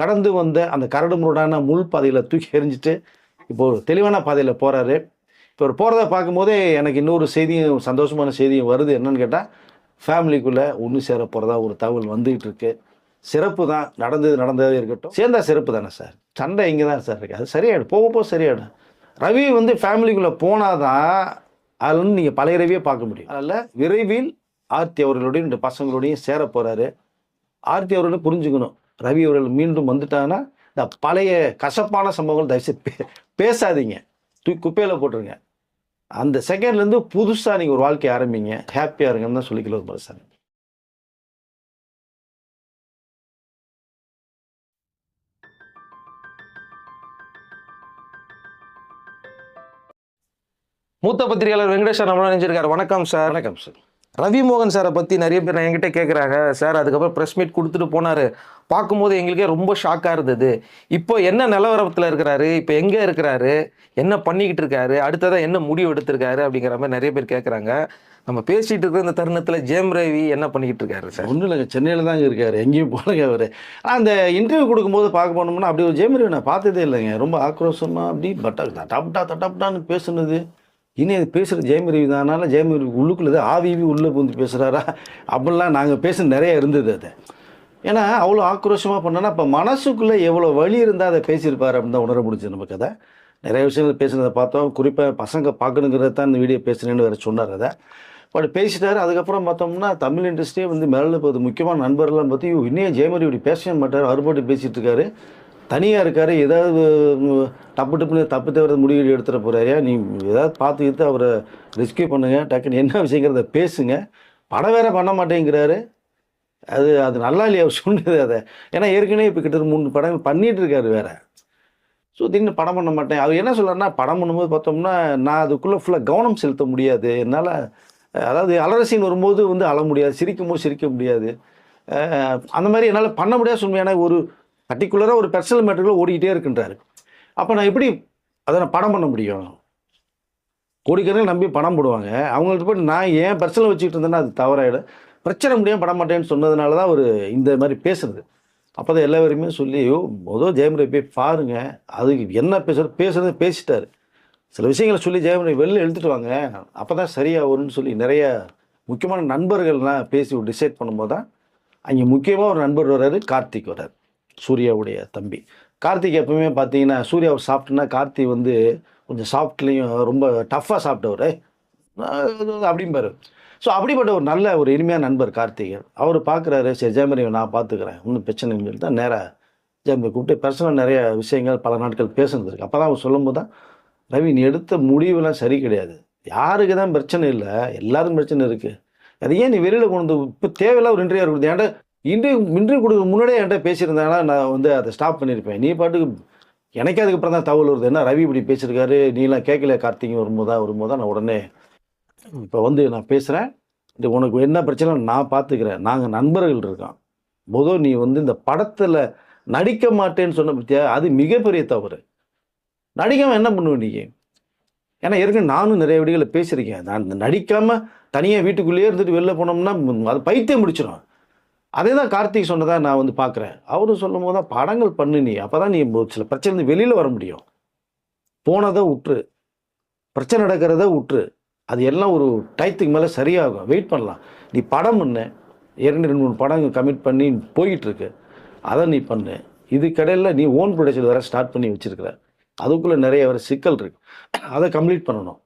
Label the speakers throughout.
Speaker 1: கடந்து வந்த அந்த கரடுமுரடான முள் பாதையில் தூக்கி எறிஞ்சிட்டு இப்போ ஒரு தெளிவான பாதையில் போகிறாரு. இப்போ அவர் போகிறத பார்க்கும்போதே எனக்கு இன்னொரு செய்தியும் சந்தோஷமான செய்தியும் வருது. என்னன்னு கேட்டால், ஃபேமிலிக்குள்ளே ஒன்று சேர போகிறதா ஒரு தகவல் வந்துகிட்டு இருக்கு. சிறப்பு தான், நடந்ததே இருக்கட்டும். சேர்ந்தா சிறப்பு தானே சார். சண்டை இங்கே தான் சார் இருக்குது. அது சரியாயிடும், போக போக சரியாயிடும். ரவி வந்து ஃபேமிலிக்குள்ளே போனால் தான் அதில் வந்து நீங்கள் பழைய ரவியை பார்க்க முடியும். அதில் விரைவில் ஆர்த்தி அவர்களுடையும் இந்த பசங்களோடையும் சேர போகிறாரு. ஆர்த்தி அவர்களும் புரிஞ்சுக்கணும், ரவி அவர்கள் மீண்டும் வந்துட்டாங்கன்னா இந்த பழைய கசப்பான சம்பவங்கள் தயவுசெய்து பேசாதீங்க, தூக்கி குப்பையில் போட்டுருங்க. அந்த செகண்ட்லேருந்து புதுசாக நீங்கள் ஒரு வாழ்க்கையை ஆரம்பிங்க, ஹாப்பியாக இருங்கன்னு தான் சொல்லிக்கல ஒரு சார்.
Speaker 2: மூத்த பத்திரிகையாளர் வெங்கடேஷ் சார் நம்மள நினைச்சிருக்காரு. வணக்கம் சார்.
Speaker 1: வணக்கம் சார்.
Speaker 2: ரவி மோகன் சாரை பற்றி நிறைய பேர் என்கிட்ட கேட்குறாங்க சார். அதுக்கப்புறம் ப்ரெஸ் மீட் கொடுத்துட்டு போனார். பார்க்கும்போது எங்களுக்கே ரொம்ப ஷாக்காக இருந்தது. இப்போ என்ன நிலவரத்தில் இருக்கிறாரு, இப்போ எங்கே இருக்கிறாரு, என்ன பண்ணிக்கிட்டு இருக்காரு, அடுத்ததாக என்ன முடிவு எடுத்திருக்காரு அப்படிங்கிற மாதிரி நிறைய பேர் கேட்குறாங்க. நம்ம பேசிகிட்டு இருக்கிற இந்த தருணத்தில் ஜேம் ரவி என்ன பண்ணிக்கிட்டு இருக்காரு சார்?
Speaker 1: ஒன்றும் இல்லைங்க, சென்னையில் தாங்க இருக்கார், எங்கேயும் போலங்க அவர். ஆனால் அந்த இன்டர்வியூ கொடுக்கும்போது பார்க்க போனோம்னா அப்படி ஒரு ஜேம் ரவி நான் பார்த்ததே இல்லைங்க. ரொம்ப ஆக்ரோஷமாக அப்படி தட்டாப்டான்னு பேசுனது. இனி அது பேசுகிற ஜெயம் ரவி தான். அதனால் ஜெயம் ரவி உள்ளுக்குள்ளே ஆவிவி உள்ளே புந்து பேசுகிறாரா அப்படிலாம் நாங்கள் பேசுன நிறைய இருந்தது. அது ஏன்னா அவ்வளோ ஆக்ரோஷமாக பண்ணோன்னா இப்போ மனசுக்குள்ளே எவ்வளோ வலி இருந்தால் அதை பேசியிருப்பார் அப்படின்னு தான் உணர முடிஞ்சது நமக்கு. அதை நிறைய விஷயங்கள் பேசுனதை பார்த்தோம். குறிப்பாக பசங்க பார்க்கணுங்கிறத தான் இந்த வீடியோ பேசுனேன்னு வேறு சொன்னார். அதை பட் பேசிட்டார். அதுக்கப்புறம் பார்த்தோம்னா தமிழ் இண்டஸ்ட்ரியே வந்து மேலே போகுது. முக்கியமான நண்பர்கள்லாம் பற்றி இன்னும் ஜெயம் ரவி இப்படி பேசவே மாட்டார், அறுபட்டு பேசிகிட்டு இருக்காரு, தனியாக இருக்கார். ஏதாவது டப்புன்னு தப்பு தவிர முடிவு எடுத்துகிற போகிறாரு. நீ ஏதாவது பார்த்துக்கிட்டு அவரை ரெஸ்கியூ பண்ணுங்கள், டக்குன்னு என்ன விஷயங்கிறத பேசுங்க. படம் வேறு பண்ண மாட்டேங்கிறாரு. அது நல்லா இல்லையா அவர் சொன்னது அதை. ஏன்னா ஏற்கனவே இப்போ கிட்ட 3 படங்கள் பண்ணிகிட்டு இருக்காரு வேறு. ஸோ திடீர்னு படம் பண்ண மாட்டேன். அவர் என்ன சொல்கிறாருன்னா, படம் பண்ணும்போது பார்த்தோம்னா நான் அதுக்குள்ளே ஃபுல்லாக கவனம் செலுத்த முடியாது என்னால். அதாவது அலரசின்னு வரும்போது வந்து அழ முடியாது, சிரிக்கும் போது சிரிக்க முடியாது, அந்த மாதிரி என்னால் பண்ண முடியாது சொல்லுவேன். ஏன்னா ஒரு பர்டிகுலராக ஒரு பர்சனல் மேட்டரில் ஓடிக்கிட்டே இருக்குன்றாரு. அப்போ நான் எப்படி அதை நான் படம் பண்ண முடியும்? கோடிக்கணக்கில் நம்பி படம் போடுவாங்க, அவங்கள்ட்ட போய்ட்டு நான் ஏன் பர்சனல் வச்சுக்கிட்டு இருந்தேன்னா அது தவறாயிடும். பிரச்சனை முடியாமல் படம் மாட்டேன்னு சொன்னதுனால தான் அவர் இந்த மாதிரி பேசுறது. அப்போ தான் எல்லாருமே சொல்லி முதல் ஜெயம் ரவி போய் பாருங்கள், அதுக்கு என்ன பேசுறது பேசிட்டார். சில விஷயங்களை சொல்லி ஜெயம் ரவி வெளில எழுத்துட்டு வாங்க, அப்போ தான் சரியாக வரும்னு சொல்லி நிறைய முக்கியமான நண்பர்கள்லாம் பேசி டிசைட் பண்ணும்போது தான் அங்கே முக்கியமாக ஒரு நண்பர் வர்றாரு, கார்த்திக் வர்றார், சூர்யாவுடைய தம்பி. கார்த்திக் எப்பவுமே பார்த்தீங்கன்னா சூர்யாவை சாப்பிட்டுனா கார்த்தி வந்து கொஞ்சம் சாஃப்ட்லேயும் ரொம்ப டஃப்பாக சாப்பிட்டவர் அப்படிம்பாரு. ஸோ அப்படிப்பட்ட ஒரு நல்ல ஒரு இனிமையான நண்பர் கார்த்திகர். அவர் பார்க்குறாரு, சரி ஜெயம் ரவி நான் பார்த்துக்கிறேன், ஒன்றும் பிரச்சனை இல்லைன்னு சொல்லி தான் நேராக ஜெயம் ரவி கூப்பிட்டு பர்சனல் நிறைய விஷயங்கள் பல நாட்கள் பேசுனது இருக்குது. அப்போ தான் அவர் சொல்லும்போது தான், ரவி நீ எடுத்த முடிவுலாம் சரி கிடையாது, யாருக்கு தான் பிரச்சனை இல்லை, எல்லாரும் பிரச்சனை இருக்குது, அது ஏன் நீ வெளியில் கொண்டு இப்போ தேவையில்லாம் ஒரு இன்டர்வியூ கொடுத்து ஏன்டா இன்டர்வியூ கொடுக்க முன்னாடியே என்கிட்ட பேசியிருந்தாங்கன்னா நான் வந்து அதை ஸ்டாப் பண்ணியிருப்பேன். நீ பாட்டுக்கு எனக்கே அதுக்கப்புறம் தான் தகவல் வருது, என்ன ரவி இப்படி பேசியிருக்காரு நீலாம் கேட்கல கார்த்திகை வரும்போது தான் நான் உடனே இப்போ வந்து நான் பேசுகிறேன், இது உனக்கு என்ன பிரச்சனை நான் பார்த்துக்கிறேன், நாங்கள் நண்பர்கள் இருக்கோம். முதல் நீ வந்து இந்த படத்தில் நடிக்க மாட்டேன்னு சொன்ன பற்றியா, அது மிகப்பெரிய தவறு. நடிக்காமல் என்ன பண்ணுவேன் நீ? ஏன்னா ஏற்கனவே நானும் நிறைய வீடுகளில் பேசியிருக்கேன். நான் நடிக்காமல் தனியாக வீட்டுக்குள்ளேயே இருந்துட்டு வெளில போனோம்னா அது பைத்தியம் முடிச்சிடும். அதே தான் கார்த்திக் சொன்னதாக நான் வந்து பார்க்குறேன். அவரும் சொல்லும் போது தான் படங்கள் பண்ணு நீ, அப்போ தான் நீ சில பிரச்சனை வெளியில் வர முடியும். போனதை விட்டுரு, பிரச்சனை நடக்கிறத விட்டுரு, அது எல்லாம் ஒரு டயத்துக்கு மேலே சரியாகும், வெயிட் பண்ணலாம். நீ படம் பண்ணு, 2-3 படம் கமிட் பண்ணி போயிட்டுருக்கு, அதை நீ பண்ணு. இதுக்கடையில் நீ ஓன் ப்ரொடக்ஷன் வேறு ஸ்டார்ட் பண்ணி வச்சுருக்கிற, அதுக்குள்ளே நிறைய வேறு சிக்கல் இருக்குது, அதை கம்ப்ளீட் பண்ணணும்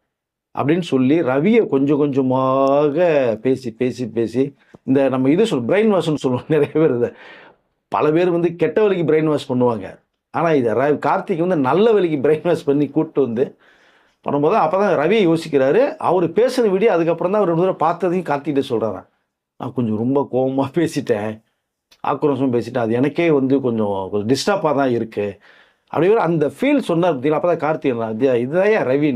Speaker 1: அப்படின்னு சொல்லி ரவியை கொஞ்சம் கொஞ்சமாக பேசி இந்த நம்ம இது பிரெயின் வாஷ்னு சொல்லுவோம். நிறைய பேர் இதை பல பேர் வந்து கெட்ட வழிக்கு பிரெயின் வாஷ் பண்ணுவாங்க. ஆனால் இதை கார்த்திக் வந்து நல்ல வழிக்கு பிரெயின் வாஷ் பண்ணி கூப்பிட்டு வந்து பண்ணும்போது அப்போ தான் ரவியை யோசிக்கிறாரு. அவர் பேசுன வீடியோ அதுக்கப்புறம் தான் அவர் 2 தடவை பார்த்ததையும் கார்த்திகிட்ட சொல்கிறாரான், நான் கொஞ்சம் ரொம்ப கோபமாக பேசிட்டேன், ஆக்ரோஷமாக பேசிட்டேன், அது எனக்கே வந்து கொஞ்சம் டிஸ்டர்பாக தான் இருக்குது அப்படி அந்த ஃபீல் சொன்னார் பார்த்தீங்களா. அப்போ தான் கார்த்திக் இதுதான் ரவி,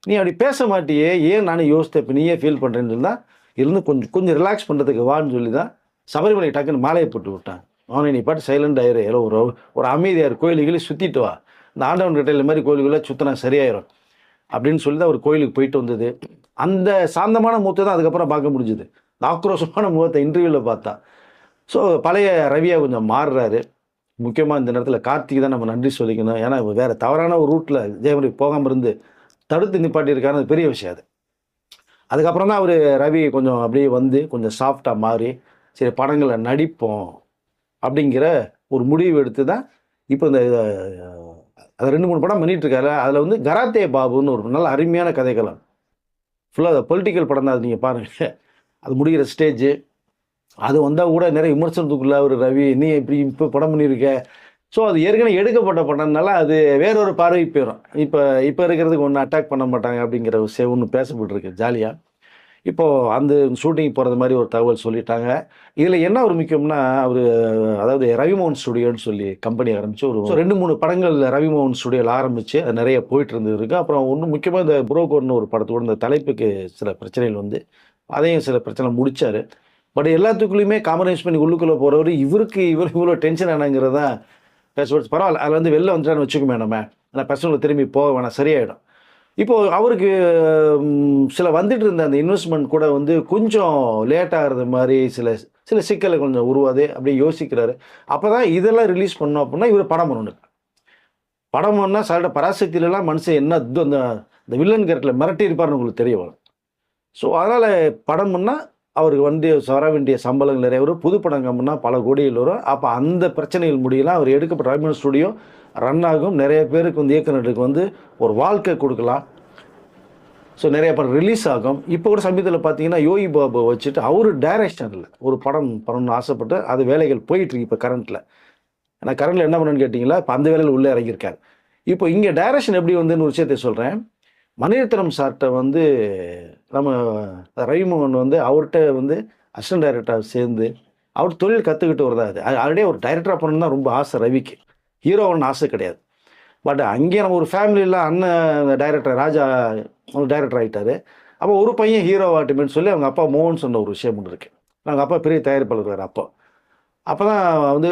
Speaker 1: நீ அப்படி பேச மாட்டியே, ஏன் நானே யோசித்தேன், இப்போ நீயே ஃபீல் பண்ணுறேன்னு சொன்னால் இருந்து கொஞ்சம் ரிலாக்ஸ் பண்ணுறதுக்கு வான்னு சொல்லி தான் சபரிமலை டக்குன்னு மாலையை போட்டு விட்டான். அவனை நீ பாட்டு சைலண்ட் ஆயிரு, ஏதோ ஒரு அமைதியார் கோயிலுகளே சுற்றிட்டு வா, இந்த ஆண்டவன் கிட்ட இந்த மாதிரி கோயிலுக்குள்ளே சுற்றினா சரியாயிரும் அப்படின்னு சொல்லி தான் ஒரு கோயிலுக்கு போயிட்டு வந்தது. அந்த சாந்தமான முகத்தை தான் அதுக்கப்புறம் பார்க்க முடிஞ்சுது. இந்த ஆக்ரோஷமான முகத்தை இன்டர்வியூவில் பார்த்தா. ஸோ பழைய ரவியா கொஞ்சம் மாறுறாரு. முக்கியமாக இந்த நேரத்தில் கார்த்திக் தான் நம்ம நன்றி சொல்லிக்கணும். ஏன்னா வேறு தவறான ஒரு ரூட்டில் ஜெயம் ரவி போகாமல் இருந்து தடுத்து நிப்பாட்டியிருக்காரு. அது பெரிய விஷயம் அது. அதுக்கப்புறம் தான் அவர் ரவி கொஞ்சம் அப்படியே வந்து கொஞ்சம் சாஃப்டாக மாறி சரி படங்களை நடிப்போம் அப்படிங்கிற ஒரு முடிவு எடுத்து தான் இப்போ இந்த அது 2-3 படம் பண்ணிகிட்டு இருக்காரு. அதில் வந்து கராத்தே பாபுன்னு ஒரு நல்ல அருமையான கதைக்களம். ஃபுல்லாக பொலிட்டிக்கல் படம் தான். அது நீங்கள் பாருங்கள். அது முடிகிற ஸ்டேஜ் அது வந்தால் கூட நிறைய விமர்சனத்துக்குள்ள ஒரு ரவி நீ இப்படி இப்போ படம் பண்ணியிருக்க. ஸோ அது ஏற்கனவே எடுக்கப்பட்ட படம்னால அது வேறொரு பார்வை போயிடும். இப்போ இருக்கிறதுக்கு ஒன்று அட்டாக் பண்ண மாட்டாங்க அப்படிங்கிற விஷயம் ஒன்று பேசப்பட்டுருக்கு ஜாலியாக. இப்போது அந்த ஷூட்டிங் போகிறது மாதிரி ஒரு தகவல் சொல்லிட்டாங்க. இதில் என்ன ஒரு முக்கியம்னா அவர் அதாவது ரவிமோகன் ஸ்டுடியோன்னு சொல்லி கம்பெனி ஆரம்பித்து ஒரு 2-3 படங்கள் ரவிமோகன் ஸ்டுடியோவில் ஆரம்பித்து அது நிறைய போயிட்டு இருந்ததுருக்கு. அப்புறம் ஒன்று முக்கியமாக இந்த புரோக்கர்னு ஒரு படத்தோட இந்த தலைப்புக்கு சில பிரச்சனைகள் வந்து அதையும் சில பிரச்சனை முடித்தார். பட் எல்லாத்துக்குள்ளேயுமே காம்ப்ரமைஸ் பண்ணி உள்ளுக்குள்ளே போகிறவர் இவர் இவ்வளோ டென்ஷன் ஆனாங்கிறதா பேசுவது பரவாயில்ல. அதில் வந்து வெளில வந்துட்டான்னு வச்சுக்கோமே நம்ம ஆனால் பசங்களை திரும்பி போக வேணாம் சரியாயிடும். இப்போது அவருக்கு சில வந்துட்டு இருந்த அந்த இன்வெஸ்ட்மெண்ட் கூட வந்து கொஞ்சம் லேட் ஆகிறது மாதிரி சில சிக்கலை கொஞ்சம் உருவாது அப்படியே யோசிக்கிறாரு. அப்போ தான் இதெல்லாம் ரிலீஸ் பண்ணோம் அப்படின்னா இவர் படம் பண்ணணும். படம் பண்ணால் சார்ட்ட பராசக்தியிலலாம் மனுஷன் என்ன இந்த வில்லன் கேரக்டரில் மிரட்டி இருப்பார்னு உங்களுக்கு தெரிய வரும். ஸோ அதனால் படம் பண்ணால் அவருக்கு வர வேண்டிய சம்பளங்கள் நிறைய வரும். புது படம் கம்முன்னா பல கோடிகள் வரும். அப்போ அந்த பிரச்சனைகள் முடியலாம். அவர் எடுக்கப்பட்ட ரவிமோகன் ஸ்டுடியோ ரன் ஆகும். நிறைய பேருக்கு வந்து இயக்குநருக்கு வந்து ஒரு வாழ்க்கை கொடுக்கலாம். ஸோ நிறைய படம் ரிலீஸ் ஆகும். இப்போ கூட சமீபத்தில் பார்த்தீங்கன்னா யோகி பாபு வச்சுட்டு அவர் டைரக்ஷனில் ஒரு படம் பண்ணணும்னு ஆசைப்பட்டு அது வேலைகள் போயிட்டுருக்கு இப்போ கரண்ட்டில். ஏன்னா கரண்ட்டில் என்ன பண்ணணும்னு கேட்டிங்களா, இப்போ அந்த வேலையில் உள்ளே இறங்கியிருக்காரு. இப்போ இங்கே டைரக்ஷன் எப்படி வந்துன்னு ஒரு விஷயத்தை சொல்கிறேன். மணிரத்னம் சார்கிட்ட வந்து நம்ம ரவிமோகன் வந்து அவர்கிட்ட வந்து அசிஸ்டன்ட் டைரக்டராக சேர்ந்து அவர் தொழில் கற்றுக்கிட்டு வரதா. அது ஆல்ரெடி ஒரு டைரக்டராக பண்ணணும்னா ரொம்ப ஆசை ரவிக்கு. ஹீரோன்னு ஆசை கிடையாது. பட் அங்கே நம்ம ஒரு ஃபேமிலியில் அண்ணன் டைரக்டர் ராஜா டைரக்டர் ஆகிட்டார். அப்போ ஒரு பையன் ஹீரோ ஆட்டுமேன்னு சொல்லி அவங்க அப்பா மோகன் சொன்ன ஒரு விஷயம் ஒன்று இருக்குது. அவங்க அப்பா பெரிய தயாரிப்பாளர் வேறு. அப்போ தான் வந்து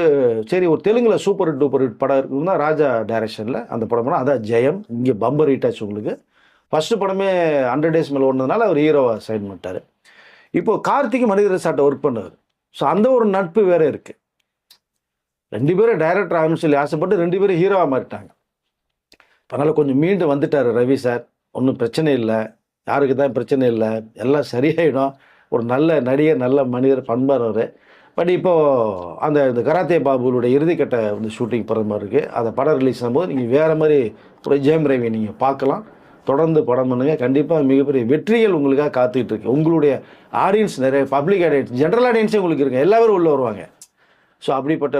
Speaker 1: சரி ஒரு தெலுங்கில் சூப்பர் ஹிட் படம் இருக்குதுன்னா ராஜா டைரக்ஷனில் அந்த படம் பண்ணால் அதான் ஜெயம். இங்கே பம்பர் ஹிட் ஆச்சு உங்களுக்கு. ஃபஸ்ட்டு படமே 100 days மேலே ஓடுனதுனால அவர் ஹீரோவாக சைன் பண்ணிட்டார். இப்போது கார்த்திக் மனிதர் சார்ட்ட ஒர்க் பண்ணவர். ஸோ அந்த ஒரு நட்பு வேறு இருக்குது. 2 பேரும் டைரக்டர் ஆகணும்னு சொல்லி ஆசைப்பட்டு 2 பேரும் ஹீரோவாக மாறிட்டாங்க. அதனால் கொஞ்சம் மீண்டு வந்துட்டார் ரவி சார். ஒன்றும் பிரச்சனை இல்லை, யாருக்கு தான் பிரச்சனை இல்லை, எல்லாம் சரியாயிடும். ஒரு நல்ல நடிகர், நல்ல மனிதர், பண்பானவர். பட் இப்போது இந்த கராத்தே பாபுவோட இறுதிக்கட்ட வந்து ஷூட்டிங் போகிற மாதிரி இருக்குது. அந்த படம் ரிலீஸ் ஆகும்போது நீங்கள் வேறு மாதிரி ஒரு ஜெயம் ரவி நீங்கள் பார்க்கலாம். தொடர்ந்து படம் பண்ணுங்கள். கண்டிப்பாக மிகப்பெரிய வெற்றிகள் உங்களுக்காக காத்துக்கிட்டு இருக்கு. உங்களுடைய ஆடியன்ஸ் நிறைய பப்ளிக் ஆடியன்ஸ், ஜென்ரல் ஆடியன்ஸே உங்களுக்கு இருக்குது. எல்லாரும் உள்ளே வருவாங்க. ஸோ அப்படிப்பட்ட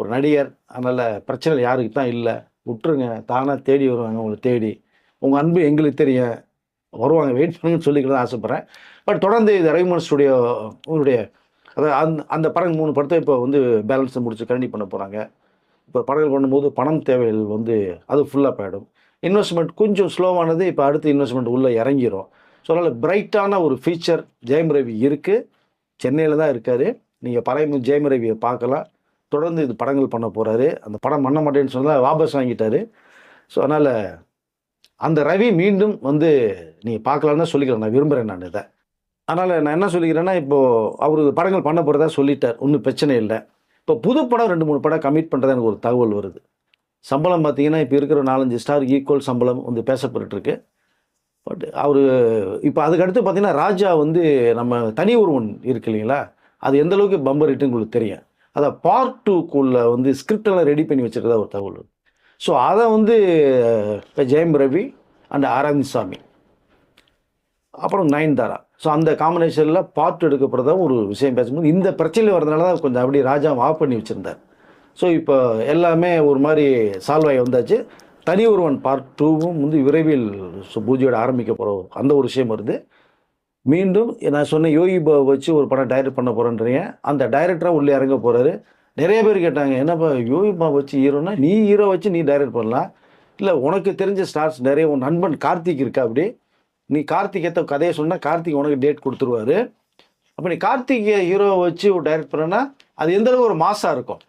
Speaker 1: ஒரு நடிகர். அதனால் பிரச்சனை யாருக்கு தான் இல்லை, விட்டுருங்க. தானாக தேடி வருவாங்க. உங்களை தேடி உங்கள் அன்பு எங்களுக்கு தெரியும், வருவாங்க. வெயிட் பண்ணுங்கன்னு சொல்லிக்கிறதான் ஆசைப்பட்றேன். பட் தொடர்ந்து இது ரவிமோகன் ஸ்டுடியோ உங்களுடைய அதாவது அந்த படம் 3 படத்தை இப்போ வந்து பேலன்ஸை முடிச்சு கண்டினியூ பண்ண போகிறாங்க. இப்போ படங்கள் பண்ணும்போது பணம் தேவைகள் வந்து அது ஃபுல்லாக போயிடும். இன்வெஸ்ட்மெண்ட் கொஞ்சம் ஸ்லோவானது. இப்போ அடுத்து இன்வெஸ்ட்மெண்ட் உள்ளே இறங்கிடும். ஸோ அதனால் பிரைட்டான ஒரு ஃபியூச்சர் ஜெயம் ரவி இருக்குது. சென்னையில் தான் இருக்கார். நீங்கள் பழைய ஜெயம் ரவியை பார்க்கலாம். தொடர்ந்து இது படங்கள் பண்ண போகிறாரு. அந்த படம் பண்ண மாட்டேன்னு சொன்னால் வாபஸ் வாங்கிட்டார். ஸோ அதனால் அந்த ரவி மீண்டும் வந்து நீங்கள் பார்க்கலான்னு தான் சொல்லிக்கிறேன். நான் விரும்புகிறேன் நான் இதை. அதனால் நான் என்ன சொல்லிக்கிறேன்னா, இப்போது அவர் படங்கள் பண்ண போகிறதா சொல்லிட்டார். ஒன்றும் பிரச்சனை இல்லை. இப்போ புது படம் 2-3 படம் கமிட் பண்ணுறதா எனக்கு ஒரு தகவல் வருது. சம்பளம் பார்த்தீங்கன்னா இப்போ இருக்கிற 4-5 ஸ்டாருக்கு ஈக்குவல் சம்பளம் வந்து பேசப்பட்டுருக்கு. பட் அவர் இப்போ அதுக்கடுத்து பார்த்தீங்கன்னா ராஜா வந்து நம்ம தனி ஒருவன் இருக்கு இல்லைங்களா, அது எந்த அளவுக்கு பம்பர் ஹிட்டுன்னு உங்களுக்கு தெரியும். அதை பார்ட் 2க்குள்ளே வந்து ஸ்கிரிப்டெல்லாம் ரெடி பண்ணி வச்சுருக்கதா ஒரு தகவல். ஸோ அதை வந்து இப்போ ஜெயம் ரவி அண்ட் ஆராய்ச்சாமி அப்புறம் நயன்தாரா, ஸோ அந்த காம்பினேஷனில் பார்ட் எடுக்கப்படுறதா ஒரு விஷயம் பேசும்போது இந்த பிரச்சனை வரதுனால தான் கொஞ்சம் அப்படி ராஜா ஆஃப் பண்ணி வச்சுருந்தார். ஸோ இப்போ எல்லாமே ஒரு மாதிரி சால்வ் ஆகி வந்தாச்சு. தனி ஒருவன் பார்ட் 2வும் வந்து விரைவில் பூஜையோட ஆரம்பிக்க போகிறோம். அந்த ஒரு விஷயம் வருது. மீண்டும் நான் சொன்ன யோகி பாபு வச்சு ஒரு படம் டைரக்ட் பண்ண போகிறேன்றீங்க. அந்த டைரக்டராக உள்ளே இறங்க போகிறாரு. நிறைய பேர் கேட்டாங்க, என்னப்பா யோகி பாபு வச்சு ஹீரோனா நீ ஹீரோ வச்சு நீ டைரக்ட் பண்ணலாம். இல்லை உனக்கு தெரிஞ்ச ஸ்டார்ஸ் நிறைய, உன் நண்பன் கார்த்திக் இருக்கா, அப்படி நீ கார்த்திக் ஏற்ற கதையை சொன்னால் கார்த்திக் உனக்கு டேட் கொடுத்துருவாரு. அப்போ நீ கார்த்திக் ஹீரோவை வச்சு ஒரு டைரக்ட் பண்ணனா அது எந்தளவுக்கு ஒரு மாசாக இருக்கும்.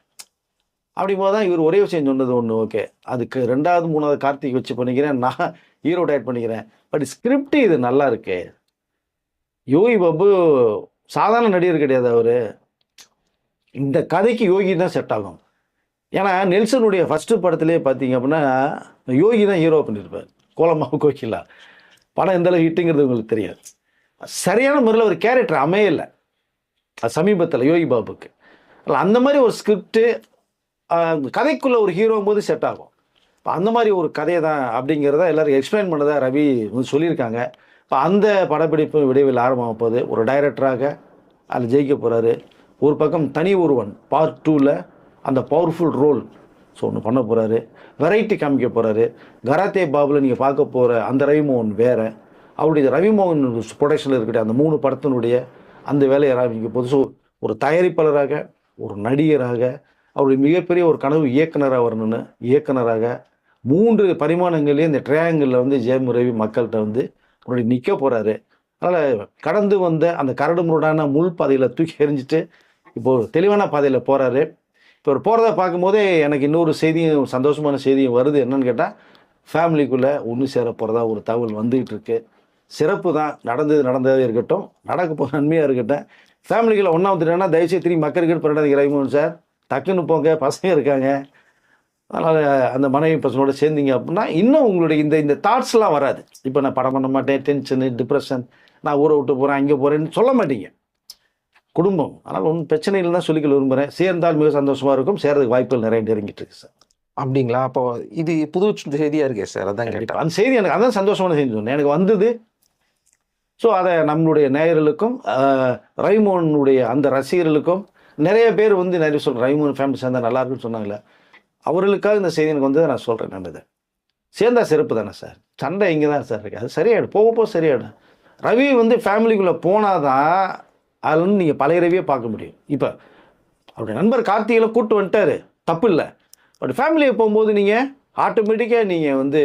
Speaker 1: அப்படிங்கும்போது தான் இவர் ஒரே விஷயம் சொன்னது ஒன்று, ஓகே அதுக்கு 2வது 3வது கார்த்திக் வச்சு பண்ணிக்கிறேன், நான் ஹீரோ டைரக்ட் பண்ணிக்கிறேன். பட் ஸ்கிரிப்ட் இது நல்லா இருக்கு. யோகி பாபு சாதாரண நடிகர் கிடையாது. அவர் இந்த கதைக்கு யோகி தான் செட் ஆகும். ஏன்னா நெல்சனுடைய ஃபஸ்ட்டு படத்திலே பார்த்தீங்க அப்படின்னா யோகி தான் ஹீரோ பண்ணியிருப்பார். கோலமாவு கோகிலா படம் எந்த அளவு ஹிட்டுங்கிறது உங்களுக்கு தெரியாது. சரியான முறையில் ஒரு கேரக்டர் அமையலை சமீபத்தில் யோகி பாபுக்கு. அந்த மாதிரி ஒரு ஸ்கிரிப்டு கதைக்குள்ளே ஒரு ஹீரோங்கும் போது செட் ஆகும். இப்போ அந்த மாதிரி ஒரு கதையை தான் அப்படிங்கிறத எல்லோரும் எக்ஸ்பிளைன் பண்ணதா ரவி வந்து சொல்லியிருக்காங்க. இப்போ அந்த படப்பிடிப்பு விரைவில் ஆரம்பமாக போகுது. ஒரு டைரக்டராக அதில் ஜெயிக்க போகிறாரு. ஒரு பக்கம் தனி ஒருவன் பார்ட் 2ல் அந்த பவர்ஃபுல் ரோல் ஒன்று பண்ண போகிறாரு. வெரைட்டி காமிக்க போகிறாரு. கராத்தே பாபுல நீங்கள் பார்க்க போகிற அந்த ரவிமோகன் வேறு, அவருடைய ரவிமோகன் ப்ரொடக்ஷனில் இருக்கட்டும் அந்த 3 படத்தினுடைய அந்த வேலையை ஆரம்பிக்க போது. ஸோ ஒரு தயாரிப்பாளராக, ஒரு நடிகராக, அவருடைய மிகப்பெரிய ஒரு கனவு இயக்குனராக வரணும்னு இயக்குனராக 3 பரிமாணங்கள்லேயே இந்த ட்ரையாங்கிளில் வந்து ஜெயம் ரவி மக்கள்கிட்ட வந்து முன்னாடி நிற்க போகிறாரு. அதனால் கடந்து வந்த அந்த கரடு முரடான முள் பாதையில் தூக்கி எறிஞ்சிட்டு இப்போது தெளிவான பாதையில் போகிறாரு. இப்போ ஒரு போகிறத பார்க்கும்போதே எனக்கு இன்னொரு செய்தியும் சந்தோஷமான செய்தியும் வருது. என்னன்னு கேட்டால் ஃபேமிலிக்குள்ளே ஒன்று சேர போகிறதா ஒரு தகவல் வந்துக்கிட்டு இருக்கு. சிறப்பு தான். நடந்ததே இருக்கட்டும், நடக்க போகிற நன்மையாக இருக்கட்டும். ஃபேமிலிக்குள்ளே ஒன்றா வந்துட்டேன்னா தயவுசெய்து திரும்பி மக்களுக்கு பண்ணாதீங்க ரவிமோகன் சார். டக்குன்னு போங்க, பசங்க இருக்காங்க. அதனால் அந்த மனைவி பசங்களோட சேர்ந்தீங்க அப்படின்னா இன்னும் உங்களுடைய இந்த தாட்ஸ்லாம் வராது. இப்போ நான் படம் பண்ண மாட்டேன், டென்ஷனு, டிப்ரெஷன், நான் ஊரை விட்டு போகிறேன், அங்கே போகிறேன்னு சொல்ல மாட்டீங்க. குடும்பம் ஆனால் ஒன்றும் பிரச்சனை இல்லைன்னா சொல்லிக்க விரும்புகிறேன். சேர்ந்தால் மிக சந்தோஷமாக இருக்கும். சேர்றதுக்கு வாய்ப்புகள் நிறைய நெருங்கிட்டு இருக்கு சார்.
Speaker 2: அப்படிங்களா? அப்போ இது புது செய்தியாக இருக்கே சார். அதான் கேட்டேன்.
Speaker 1: அந்த செய்தி எனக்கு அதான் சந்தோஷமான செய்தி சொன்னேன், எனக்கு வந்தது. ஸோ அதை நம்மளுடைய நேயர்களுக்கும் ரவிமோகனுடைய அந்த ரசிகர்களுக்கும் நிறைய பேர் வந்து நிறைய சொல்கிறேன் ரவிமோகன் ஃபேமிலி சேர்ந்தால் நல்லா இருக்குன்னு சொன்னாங்களே, அவர்களுக்காக இந்த செய்தி எனக்கு வந்ததை நான் சொல்கிறேன். நான் இதை சேர்ந்தா சிறப்பு தானே சார். சண்டை இங்கே தான் சார் இருக்குது. அது சரியாயிடும், போக சரியாயிடும். ரவி வந்து ஃபேமிலிக்குள்ளே போனால் தான் அதில் வந்து நீங்கள் பழைய ரவியை பார்க்க முடியும். இப்போ அவருடைய நண்பர் கார்த்திகளை கூப்பிட்டு வந்துட்டார், தப்பு இல்லை. பட் ஃபேமிலியை போகும்போது நீங்கள் ஆட்டோமேட்டிக்காக நீங்கள் வந்து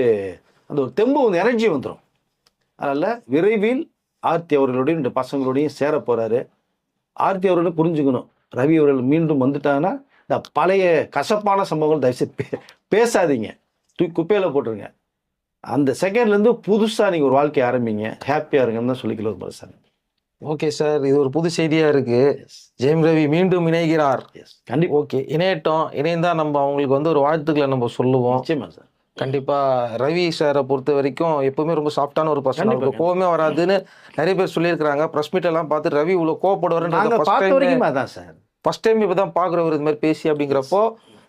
Speaker 1: அந்த ஒரு தெம்பு வந்து எனர்ஜி வந்துடும். அதனால் விரைவில் ஆர்த்தி அவர்களுடைய இந்த பசங்களோடையும் சேர போகிறாரு. ஆர்த்தி அவர்களும் புரிஞ்சுக்கணும், ரவி அவர்கள் மீண்டும் வந்துட்டாங்கன்னா இந்த பழைய கசப்பான சம்பவங்கள் தயவுசெய்து பேசாதீங்க, தூக்கி குப்பையில் போட்டுருங்க. அந்த செகண்ட்லேருந்து புதுசாக நீங்கள் ஒரு வாழ்க்கையை ஆரம்பிங்க, ஹாப்பியாக இருங்கன்னு தான் சொல்லிக்கலாம் சார்.
Speaker 2: ஓகே சார், இது ஒரு புது செய்தியாக இருக்குது. ஜெயம் ரவி மீண்டும் இணைகிறார்.
Speaker 1: கண்டிப்பாக.
Speaker 2: ஓகே, இணையட்டும். இணைந்தால் நம்ம அவங்களுக்கு வந்து ஒரு வாழ்த்துக்களை நம்ம சொல்லுவோம்.
Speaker 1: நிச்சயமா சார்.
Speaker 2: கண்டிப்பாக ரவி சாரை பொறுத்த வரைக்கும் எப்பவுமே ரொம்ப சாஃப்டான ஒரு பர்சன், அவருக்கு கோவமே வராதுன்னு நிறைய பேர் சொல்லியிருக்கிறாங்க. ப்ரெஸ் மீட் எல்லாம் பார்த்து ரவி இவ்வளோ கோவப்படுவாருன்றது ஃபர்ஸ்ட் டைம் இப்போ தான் பார்க்குறவர் இது மாதிரி பேசி. அப்படிங்கிறப்போ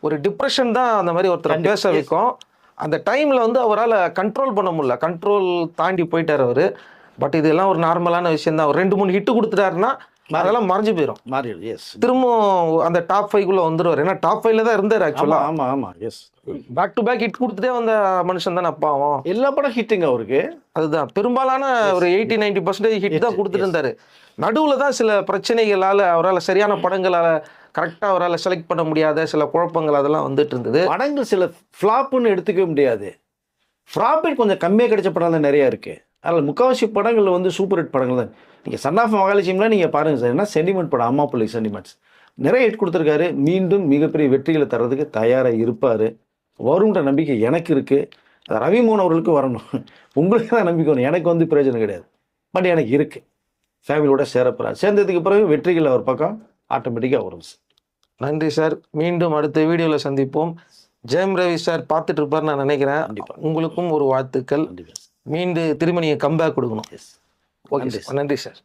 Speaker 2: ஒரு டிப்ரெஷன் தான் அந்த மாதிரி ஒருத்தர் பேச வைக்கும். அந்த டைமில் வந்து அவரால் கண்ட்ரோல் பண்ண முடியல, கண்ட்ரோல் தாண்டி போயிட்டார் அவர். பட் இதெல்லாம் ஒரு நார்மலான விஷயம் தான். ஒரு 2-3 ஹிட்டு கொடுத்துட்டாருன்னா அதெல்லாம் மறைஞ்சு போயிடும், மாறிடும். எஸ், திரும்பவும் அந்த டாப் 5குள்ளே வந்துடுவார். ஏன்னா டாப் 5ல தான் இருந்தார் ஆக்சுவலாக.
Speaker 1: ஆமாம் ஆமாம், yes.
Speaker 2: Back to back hit கொடுத்துட்டே வந்த மனுஷன் தான் அப்பாவும்.
Speaker 1: எல்லா படம் ஹிட்டுங்க அவருக்கு.
Speaker 2: அதுதான் பெரும்பாலான ஒரு 80-90% ஹிட் தான் கொடுத்துட்டு இருந்தாரு. நடுவில் தான் சில பிரச்சனைகளால் அவரால் சரியான படங்களால் கரெக்டாக அவரால் செலக்ட் பண்ண முடியாத சில குழப்பங்கள் அதெல்லாம் வந்துட்டு இருந்தது.
Speaker 1: படங்கள் சில ஃப்ளாப்புன்னு எடுத்துக்க முடியாது, ப்ராஃபிட் கொஞ்சம் கம்மியாக கிடைச்ச படம் தான் நிறையா இருக்குது. அதில் முக்கால்வாசி படங்கள் வந்து சூப்பர் ஹிட் படங்கள் தான். நீங்கள் சன் ஆஃப் மகாலட்சுமிலாம் நீங்கள் பாருங்கள் சார், ஏன்னா சென்டிமெண்ட் படம், அம்மா பிள்ளை சென்டிமெண்ட்ஸ் நிறைய ஹிட் கொடுத்துருக்காரு. மீண்டும் மிகப்பெரிய வெற்றிகளை தர்றதுக்கு தயாராக இருப்பார். வரும்ன்ற நம்பிக்கை எனக்கு இருக்குது. அது ரவிமோகன் அவர்களுக்கு வரணும். உங்களுக்கு தான் நம்பிக்கை வரும், எனக்கு வந்து பிரயோஜனம் கிடையாது. பட் எனக்கு இருக்குது. ஃபேமிலியோட சேரப்போகிறார். சேர்ந்ததுக்கு பிறகு வெற்றிகள் அவர் பக்கம் ஆட்டோமேட்டிக்காக வரும் சார்.
Speaker 2: நன்றி சார். மீண்டும் அடுத்த வீடியோவில் சந்திப்போம். ஜெயம் ரவி சார் பார்த்துட்டு இருப்பார் நான் நினைக்கிறேன். உங்களுக்கும் ஒரு வாழ்த்துக்கள். மீண்டும் திரும்ப நீங்கள் கம்பேக் கொடுக்கணும். ஓகே, நன்றி சார்.